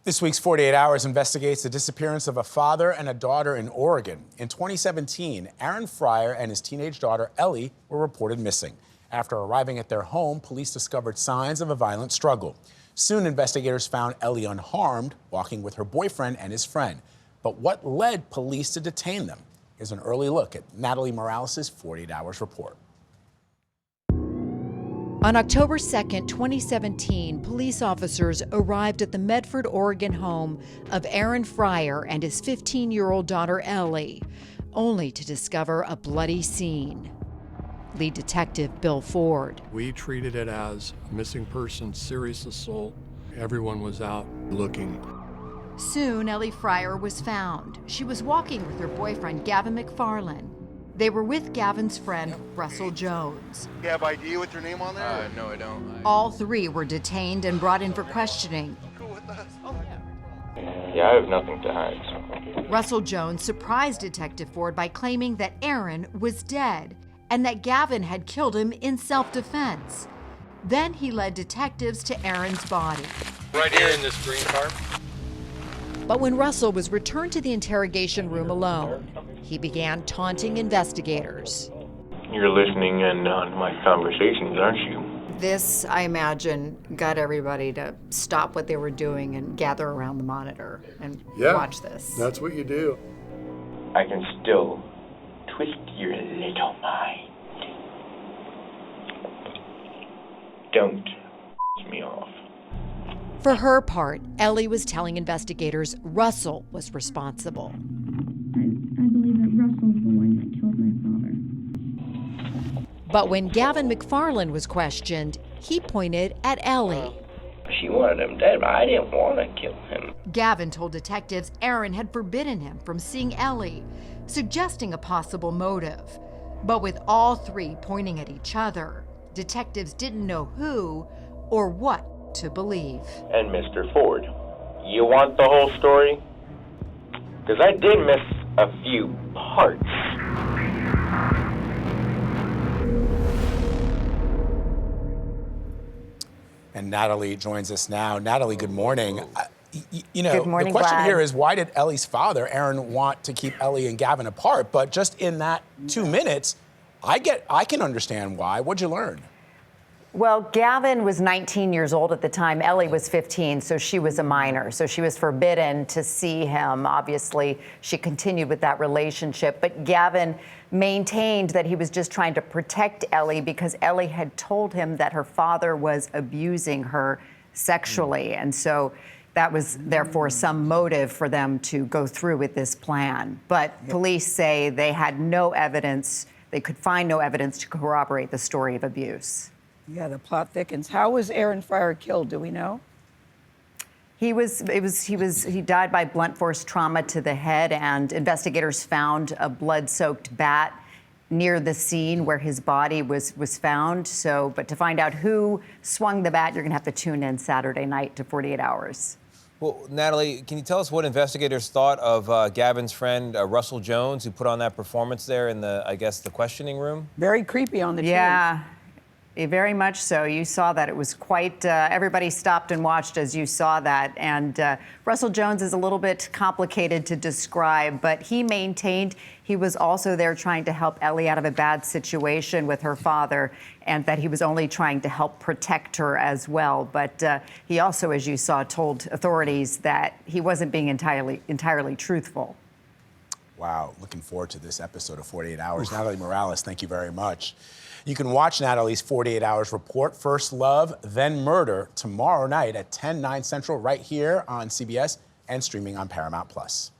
This week's 48 Hours investigates the disappearance of a father and a daughter in Oregon. In 2017, Aaron Fryer and his teenage daughter, Ellie, were reported missing. After arriving at their home, police discovered signs of a violent struggle. Soon, investigators found Ellie unharmed, walking with her boyfriend and his friend. But what led police to detain them? Here's an early look at Natalie Morales' 48 Hours report. On October 2nd, 2017, police officers arrived at the Medford, Oregon home of Aaron Fryer and his 15-year-old daughter, Ellie, only to discover a bloody scene. Lead detective Bill Ford. We treated it as a missing person, serious assault. Everyone was out looking. Soon, Ellie Fryer was found. She was walking with her boyfriend, Gavin McFarland. They were with Gavin's friend, Russell Jones. You have ID with your name on there? No, I don't. All three were detained and brought in for questioning. Yeah, I have nothing to hide. So. Russell Jones surprised Detective Ford by claiming that Aaron was dead and that Gavin had killed him in self-defense. Then he led detectives to Aaron's body. Right here in this green car. But when Russell was returned to the interrogation room alone, he began taunting investigators. You're listening in on my conversations, aren't you? This, I imagine, got everybody to stop what they were doing and gather around the monitor and watch this. That's what you do. I can still twist your little mind. Don't piss me off. For her part, Ellie was telling investigators Russell was responsible. I believe that Russell's the one that killed my father. But when Gavin McFarland was questioned, he pointed at Ellie. She wanted him dead, but I didn't want to kill him. Gavin told detectives Aaron had forbidden him from seeing Ellie, suggesting a possible motive. But with all three pointing at each other, detectives didn't know who or what to believe. And Mr. Ford, you want the whole story? Because I did miss a few parts. And Natalie joins us now. Natalie, good morning. Good morning, the question Vlad. here is, why did Ellie's father, Aaron, want to keep Ellie and Gavin apart? But just in that 2 minutes, I can understand why. What'd you learn? Well, Gavin was 19 years old at the time. Ellie was 15, so she was a minor. So she was forbidden to see him. Obviously, she continued with that relationship. But Gavin maintained that he was just trying to protect Ellie because Ellie had told him that her father was abusing her sexually. And so that was therefore some motive for them to go through with this plan. But police say they had no evidence, they could find no evidence to corroborate the story of abuse. Yeah, the plot thickens. How was Aaron Fryer killed? Do we know? He died by blunt force trauma to the head, and investigators found a blood-soaked bat near the scene where his body was found. So, but to find out who swung the bat, you're going to have to tune in Saturday night to 48 Hours. Well, Natalie, can you tell us what investigators thought of Gavin's friend, Russell Jones, who put on that performance there in the, I guess, the questioning room? Very creepy on the team. Yeah. Very much so. You saw that. It was quite, everybody stopped and watched as you saw that. And Russell Jones is a little bit complicated to describe, but he maintained he was also there trying to help Ellie out of a bad situation with her father, and that he was only trying to help protect her as well. But he also, as you saw, told authorities that he wasn't being entirely truthful. Wow, looking forward to this episode of 48 Hours. Natalie Morales, thank you very much. You can watch Natalie's 48 Hours report, First Love, Then Murder, tomorrow night at 10, 9 Central, right here on CBS and streaming on Paramount+.